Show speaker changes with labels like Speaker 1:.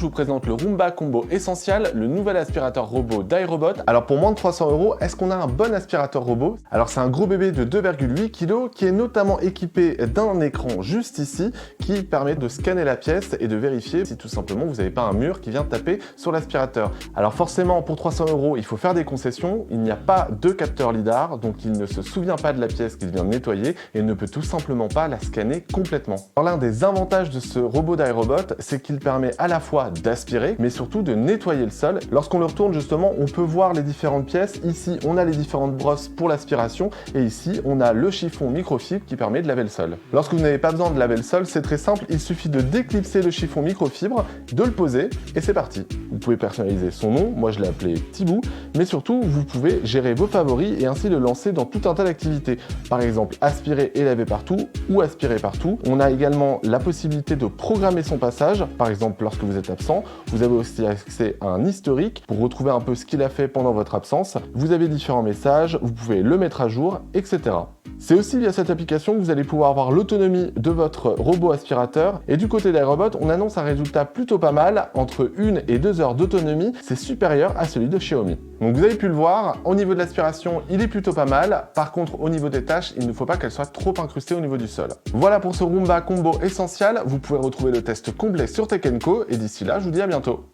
Speaker 1: vous présente le Roomba Combo Essential, le nouvel aspirateur robot d'iRobot. Alors pour moins de 300 €, est-ce qu'on a un bon aspirateur robot? Alors c'est un gros bébé de 2,8 kg qui est notamment équipé d'un écran juste ici qui permet de scanner la pièce et de vérifier si tout simplement vous n'avez pas un mur qui vient taper sur l'aspirateur. Alors forcément pour 300 € il faut faire des concessions, il n'y a pas de capteur lidar, donc il ne se souvient pas de la pièce qu'il vient de nettoyer et ne peut tout simplement pas la scanner complètement. Alors l'un des avantages de ce robot d'iRobot, c'est qu'il permet à la fois d'aspirer, mais surtout de nettoyer le sol. Lorsqu'on le retourne justement, on peut voir les différentes pièces. Ici, on a les différentes brosses pour l'aspiration, et ici, on a le chiffon microfibre qui permet de laver le sol. Lorsque vous n'avez pas besoin de laver le sol, c'est très simple, il suffit de déclipser le chiffon microfibre, de le poser, et c'est parti. Vous pouvez personnaliser son nom, moi je l'ai appelé Petit Bout, mais surtout, vous pouvez gérer vos favoris et ainsi le lancer dans tout un tas d'activités. Par exemple, aspirer et laver partout, ou aspirer partout. On a également la possibilité de programmer son passage, par exemple lorsque vous êtes absent. Vous avez aussi accès à un historique pour retrouver un peu ce qu'il a fait pendant votre absence. Vous avez différents messages, vous pouvez le mettre à jour, etc. C'est aussi via cette application que vous allez pouvoir avoir l'autonomie de votre robot aspirateur. Et du côté d'iRobot, on annonce un résultat plutôt pas mal, entre 1 et 2 heures d'autonomie, c'est supérieur à celui de Xiaomi. Donc vous avez pu le voir, au niveau de l'aspiration, il est plutôt pas mal. Par contre, au niveau des tâches, il ne faut pas qu'elles soient trop incrustées au niveau du sol. Voilà pour ce Roomba Combo Essential. Vous pouvez retrouver le test complet sur Tech & Co. Et d'ici là, je vous dis à bientôt.